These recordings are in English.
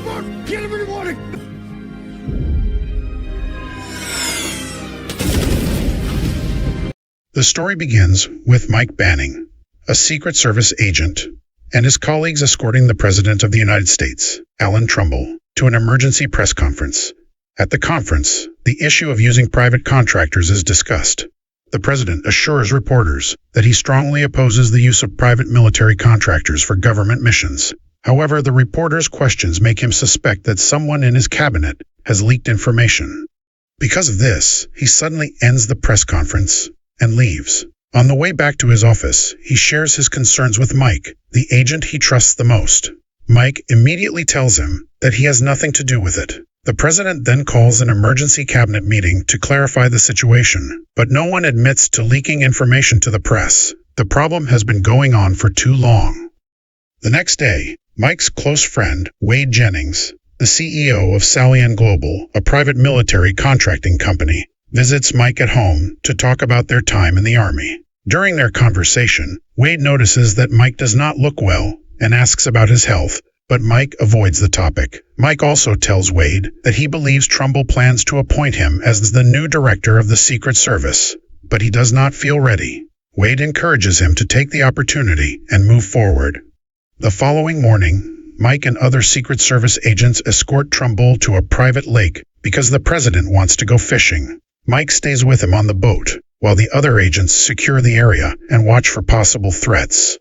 boat! Get him in the water! The story begins with Mike Banning, a Secret Service agent, and his colleagues escorting the President of the United States, Alan Trumbull, to an emergency press conference. At the conference, the issue of using private contractors is discussed. The President assures reporters that he strongly opposes the use of private military contractors for government missions. However, the reporters' questions make him suspect that someone in his cabinet has leaked information. Because of this, he suddenly ends the press conference and leaves. On the way back to his office, he shares his concerns with Mike, the agent he trusts the most. Mike immediately tells him that he has nothing to do with it. The president then calls an emergency cabinet meeting to clarify the situation, but no one admits to leaking information to the press. The problem has been going on for too long. The next day, Mike's close friend, Wade Jennings, the CEO of Salian Global, a private military contracting company, visits Mike at home to talk about their time in the Army. During their conversation, Wade notices that Mike does not look well and asks about his health, but Mike avoids the topic. Mike also tells Wade that he believes Trumbull plans to appoint him as the new director of the Secret Service, but he does not feel ready. Wade encourages him to take the opportunity and move forward. The following morning, Mike and other Secret Service agents escort Trumbull to a private lake because the president wants to go fishing. Mike stays with him on the boat, while the other agents secure the area and watch for possible threats.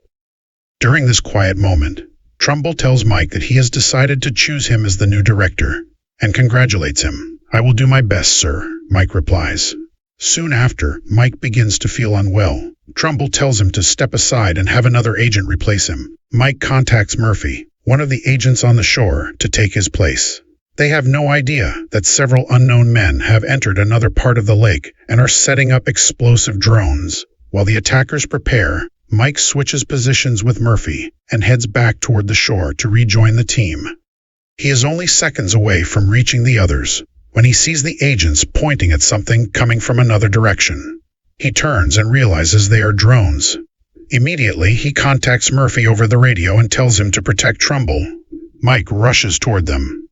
During this quiet moment, Trumbull tells Mike that he has decided to choose him as the new director, and congratulates him. "I will do my best, sir," Mike replies. Soon after, Mike begins to feel unwell. Trumbull tells him to step aside and have another agent replace him. Mike contacts Murphy, one of the agents on the shore, to take his place. They have no idea that several unknown men have entered another part of the lake and are setting up explosive drones. While the attackers prepare, Mike switches positions with Murphy and heads back toward the shore to rejoin the team. He is only seconds away from reaching the others when he sees the agents pointing at something coming from another direction. He turns and realizes they are drones. Immediately, he contacts Murphy over the radio and tells him to protect Trumbull. Mike rushes toward them.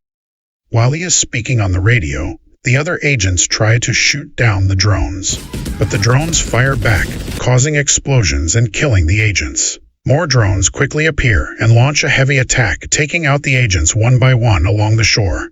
While he is speaking on the radio, the other agents try to shoot down the drones, but the drones fire back, causing explosions and killing the agents. More drones quickly appear and launch a heavy attack, taking out the agents one by one along the shore.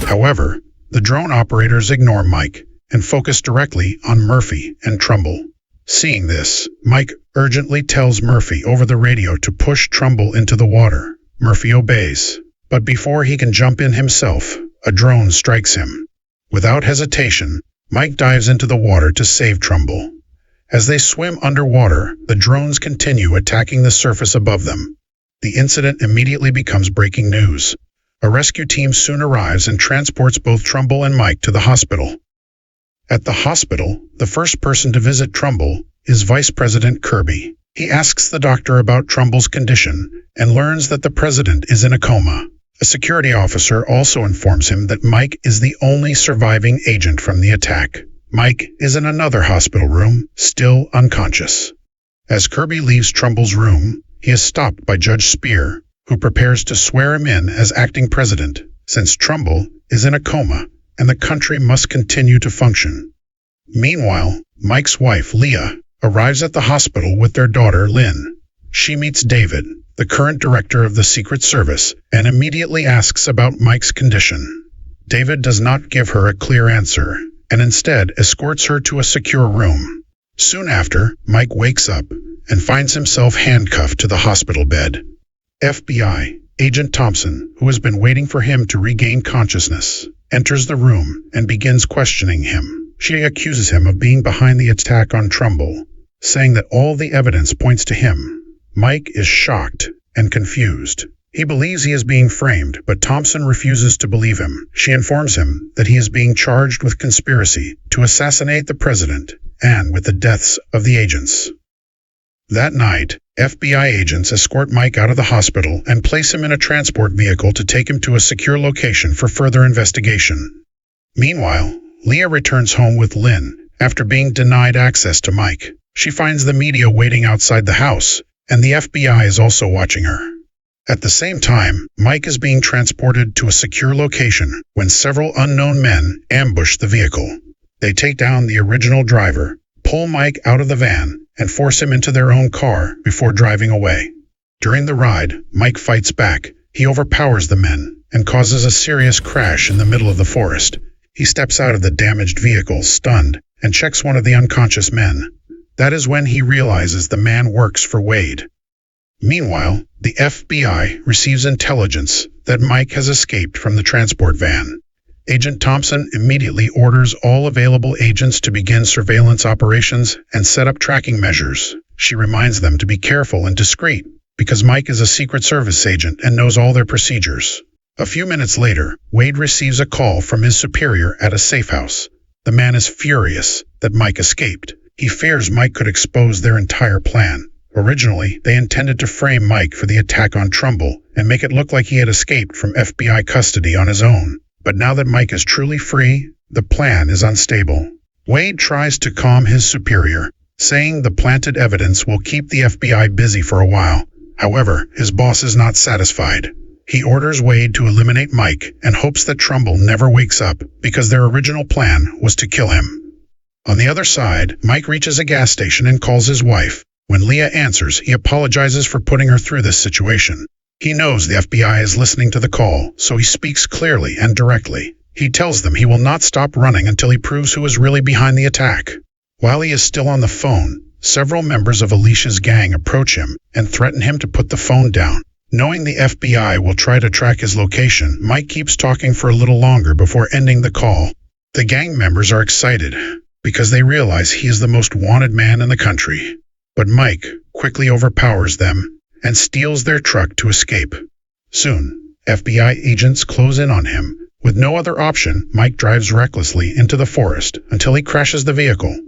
However, the drone operators ignore Mike and focus directly on Murphy and Trumbull. Seeing this, Mike urgently tells Murphy over the radio to push Trumbull into the water. Murphy obeys. But before he can jump in himself, a drone strikes him. Without hesitation, Mike dives into the water to save Trumbull. As they swim underwater, the drones continue attacking the surface above them. The incident immediately becomes breaking news. A rescue team soon arrives and transports both Trumbull and Mike to the hospital. At the hospital, the first person to visit Trumbull is Vice President Kirby. He asks the doctor about Trumbull's condition and learns that the president is in a coma. A security officer also informs him that Mike is the only surviving agent from the attack. Mike is in another hospital room, still unconscious. As Kirby leaves Trumbull's room, he is stopped by Judge Spear, who prepares to swear him in as acting president, since Trumbull is in a coma and the country must continue to function. Meanwhile, Mike's wife, Leah, arrives at the hospital with their daughter, Lynn. She meets David, the current director of the Secret Service, and immediately asks about Mike's condition. David does not give her a clear answer, and instead escorts her to a secure room. Soon after, Mike wakes up and finds himself handcuffed to the hospital bed. FBI Agent Thompson, who has been waiting for him to regain consciousness, enters the room and begins questioning him. She accuses him of being behind the attack on Trumbull, saying that all the evidence points to him. Mike is shocked and confused. He believes he is being framed, but Thompson refuses to believe him. She informs him that he is being charged with conspiracy to assassinate the president and with the deaths of the agents. That night, FBI agents escort Mike out of the hospital and place him in a transport vehicle to take him to a secure location for further investigation. Meanwhile, Leah returns home with Lynn after being denied access to Mike. She finds the media waiting outside the house, and the FBI is also watching her. At the same time, Mike is being transported to a secure location when several unknown men ambush the vehicle. They take down the original driver, pull Mike out of the van, and force him into their own car before driving away. During the ride, Mike fights back. He overpowers the men and causes a serious crash in the middle of the forest. He steps out of the damaged vehicle, stunned, and checks one of the unconscious men. That is when he realizes the man works for Wade. Meanwhile, the FBI receives intelligence that Mike has escaped from the transport van. Agent Thompson immediately orders all available agents to begin surveillance operations and set up tracking measures. She reminds them to be careful and discreet, because Mike is a Secret Service agent and knows all their procedures. A few minutes later, Wade receives a call from his superior at a safe house. The man is furious that Mike escaped. He fears Mike could expose their entire plan. Originally, they intended to frame Mike for the attack on Trumbull and make it look like he had escaped from FBI custody on his own. But now that Mike is truly free, the plan is unstable. Wade tries to calm his superior, saying the planted evidence will keep the FBI busy for a while. However, his boss is not satisfied. He orders Wade to eliminate Mike and hopes that Trumbull never wakes up because their original plan was to kill him. On the other side, Mike reaches a gas station and calls his wife. When Leah answers, he apologizes for putting her through this situation. He knows the FBI is listening to the call, so he speaks clearly and directly. He tells them he will not stop running until he proves who is really behind the attack. While he is still on the phone, several members of Alicia's gang approach him and threaten him to put the phone down. Knowing the FBI will try to track his location, Mike keeps talking for a little longer before ending the call. The gang members are excited because they realize he is the most wanted man in the country. But Mike quickly overpowers them and steals their truck to escape. Soon, FBI agents close in on him. With no other option, Mike drives recklessly into the forest until he crashes the vehicle.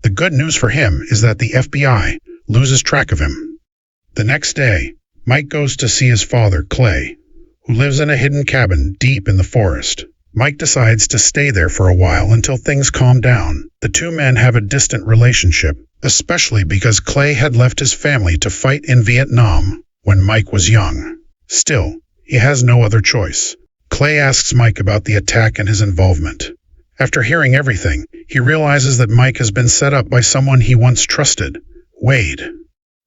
The good news for him is that the FBI loses track of him. The next day, Mike goes to see his father, Clay, who lives in a hidden cabin deep in the forest. Mike decides to stay there for a while until things calm down. The two men have a distant relationship, especially because Clay had left his family to fight in Vietnam when Mike was young. Still, he has no other choice. Clay asks Mike about the attack and his involvement. After hearing everything, he realizes that Mike has been set up by someone he once trusted, Wade.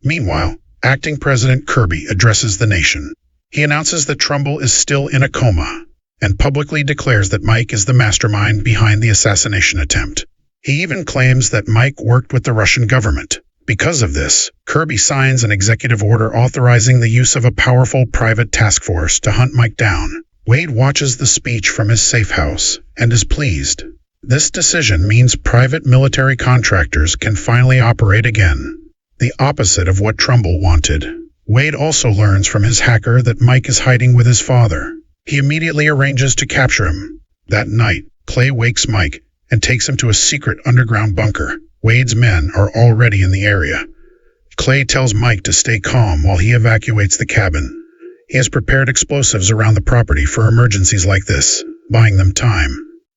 Meanwhile, Acting President Kirby addresses the nation. He announces that Trumbull is still in a coma, and publicly declares that Mike is the mastermind behind the assassination attempt. He even claims that Mike worked with the Russian government. Because of this, Kirby signs an executive order authorizing the use of a powerful private task force to hunt Mike down. Wade watches the speech from his safe house and is pleased. This decision means private military contractors can finally operate again, the opposite of what Trumbull wanted. Wade also learns from his hacker that Mike is hiding with his father. He immediately arranges to capture him. That night, Clay wakes Mike and takes him to a secret underground bunker. Wade's men are already in the area. Clay tells Mike to stay calm while he evacuates the cabin. He has prepared explosives around the property for emergencies like this, buying them time.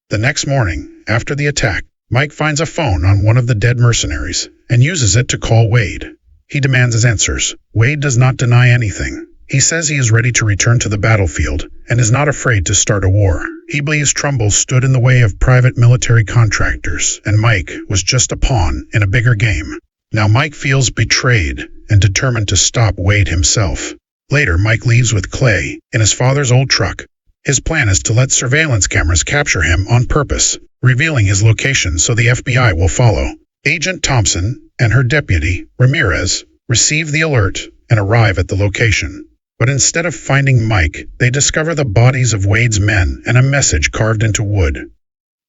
The next morning, after the attack, Mike finds a phone on one of the dead mercenaries and uses it to call Wade. He demands his answers. Wade does not deny anything. He says he is ready to return to the battlefield and is not afraid to start a war. He believes Trumbull stood in the way of private military contractors, and Mike was just a pawn in a bigger game. Now Mike feels betrayed and determined to stop Wade himself. Later, Mike leaves with Clay in his father's old truck. His plan is to let surveillance cameras capture him on purpose, revealing his location so the FBI will follow. Agent Thompson and her deputy, Ramirez, receive the alert and arrive at the location. But instead of finding Mike, they discover the bodies of Wade's men and a message carved into wood.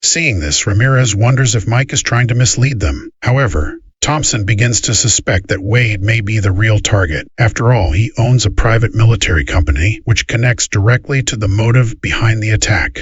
Seeing this, Ramirez wonders if Mike is trying to mislead them. However, Thompson begins to suspect that Wade may be the real target. After all, he owns a private military company, which connects directly to the motive behind the attack.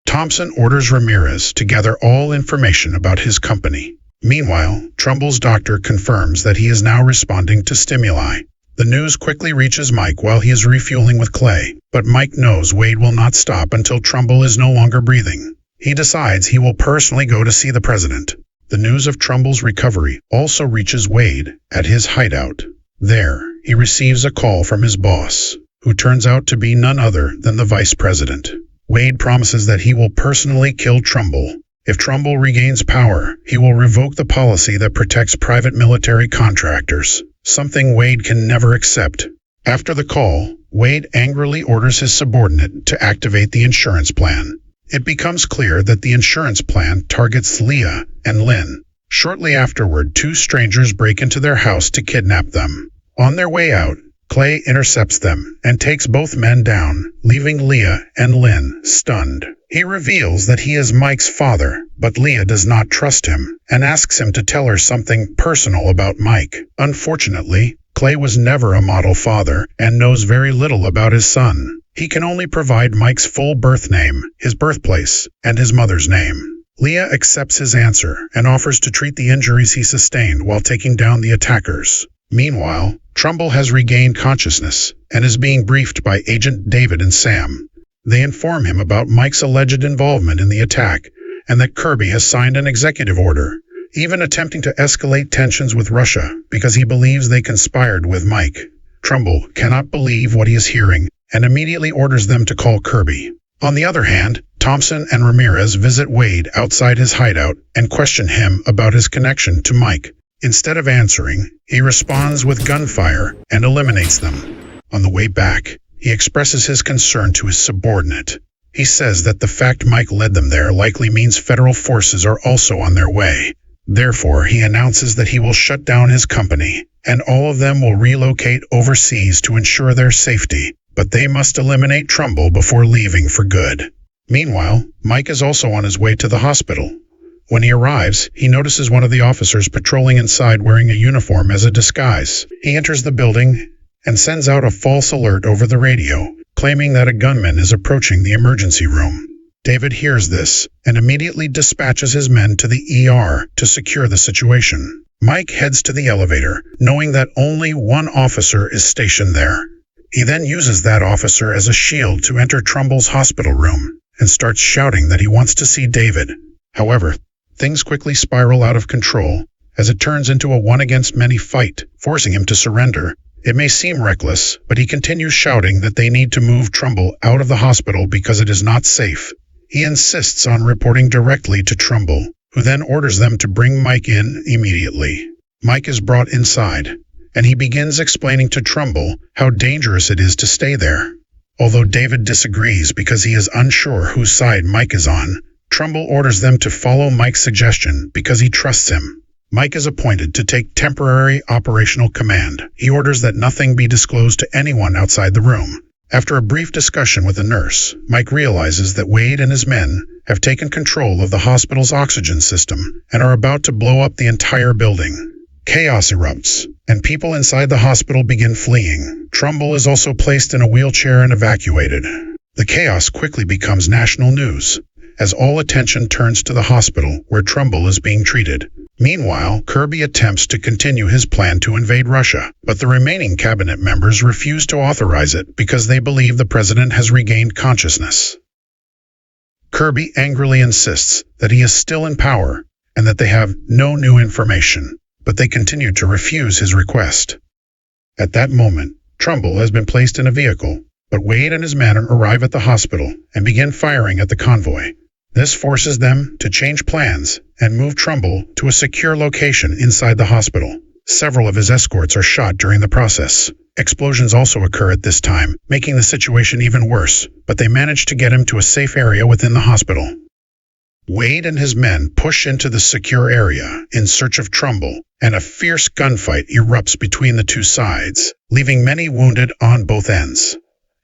Thompson orders Ramirez to gather all information about his company. Meanwhile, Trumbull's doctor confirms that he is now responding to stimuli. The news quickly reaches Mike while he is refueling with Clay, but Mike knows Wade will not stop until Trumbull is no longer breathing. He decides he will personally go to see the president. The news of Trumbull's recovery also reaches Wade at his hideout. There, he receives a call from his boss, who turns out to be none other than the vice president. Wade promises that he will personally kill Trumbull. If Trumbull regains power, he will revoke the policy that protects private military contractors, something Wade can never accept. After the call, Wade angrily orders his subordinate to activate the insurance plan. It becomes clear that the insurance plan targets Leah and Lynn. Shortly afterward, two strangers break into their house to kidnap them. On their way out, Clay intercepts them and takes both men down, leaving Leah and Lynn stunned. He reveals that he is Mike's father, but Leah does not trust him and asks him to tell her something personal about Mike. Unfortunately, Clay was never a model father and knows very little about his son. He can only provide Mike's full birth name, his birthplace, and his mother's name. Leah accepts his answer and offers to treat the injuries he sustained while taking down the attackers. Meanwhile, Trumbull has regained consciousness and is being briefed by Agent David and Sam. They inform him about Mike's alleged involvement in the attack and that Kirby has signed an executive order, even attempting to escalate tensions with Russia because he believes they conspired with Mike. Trumbull cannot believe what he is hearing and immediately orders them to call Kirby. On the other hand, Thompson and Ramirez visit Wade outside his hideout and question him about his connection to Mike. Instead of answering, he responds with gunfire and eliminates them. On the way back, he expresses his concern to his subordinate. He says that the fact Mike led them there likely means federal forces are also on their way. Therefore, he announces that he will shut down his company, and all of them will relocate overseas to ensure their safety, but they must eliminate Trumbull before leaving for good. Meanwhile, Mike is also on his way to the hospital. When he arrives, he notices one of the officers patrolling inside wearing a uniform as a disguise. He enters the building and sends out a false alert over the radio, claiming that a gunman is approaching the emergency room. David hears this and immediately dispatches his men to the ER to secure the situation. Mike heads to the elevator, knowing that only one officer is stationed there. He then uses that officer as a shield to enter Trumbull's hospital room and starts shouting that he wants to see David. However, things quickly spiral out of control as it turns into a one-against-many fight, forcing him to surrender. It may seem reckless, but he continues shouting that they need to move Trumbull out of the hospital because it is not safe. He insists on reporting directly to Trumbull, who then orders them to bring Mike in immediately. Mike is brought inside, and he begins explaining to Trumbull how dangerous it is to stay there. Although David disagrees because he is unsure whose side Mike is on, Trumbull orders them to follow Mike's suggestion because he trusts him. Mike is appointed to take temporary operational command. He orders that nothing be disclosed to anyone outside the room. After a brief discussion with a nurse, Mike realizes that Wade and his men have taken control of the hospital's oxygen system and are about to blow up the entire building. Chaos erupts, and people inside the hospital begin fleeing. Trumbull is also placed in a wheelchair and evacuated. The chaos quickly becomes national news, as all attention turns to the hospital where Trumbull is being treated. Meanwhile, Kirby attempts to continue his plan to invade Russia, but the remaining cabinet members refuse to authorize it because they believe the president has regained consciousness. Kirby angrily insists that he is still in power and that they have no new information, but they continue to refuse his request. At that moment, Trumbull has been placed in a vehicle, but Wade and his men arrive at the hospital and begin firing at the convoy. This forces them to change plans and move Trumbull to a secure location inside the hospital. Several of his escorts are shot during the process. Explosions also occur at this time, making the situation even worse, but they manage to get him to a safe area within the hospital. Wade and his men push into the secure area in search of Trumbull, and a fierce gunfight erupts between the two sides, leaving many wounded on both ends.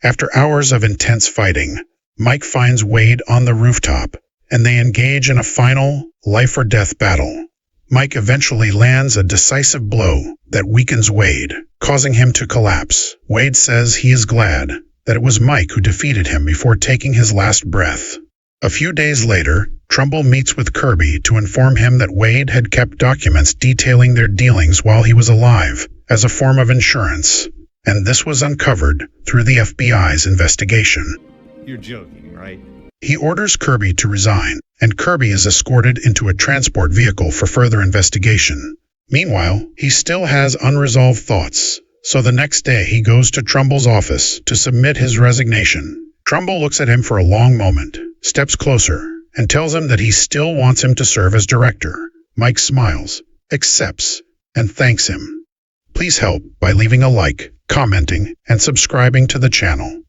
After hours of intense fighting, Mike finds Wade on the rooftop, and they engage in a final life-or-death battle. Mike eventually lands a decisive blow that weakens Wade, causing him to collapse. Wade says he is glad that it was Mike who defeated him before taking his last breath. A few days later, Trumbull meets with Kirby to inform him that Wade had kept documents detailing their dealings while he was alive as a form of insurance, and this was uncovered through the FBI's investigation. You're joking, right? He orders Kirby to resign, and Kirby is escorted into a transport vehicle for further investigation. Meanwhile, he still has unresolved thoughts So the next day he goes to Trumbull's office to submit his resignation. Trumbull looks at him for a long moment, steps closer, and tells him that he still wants him to serve as director. Mike smiles, accepts, and thanks him. Please help by leaving a like, commenting, and subscribing to the channel.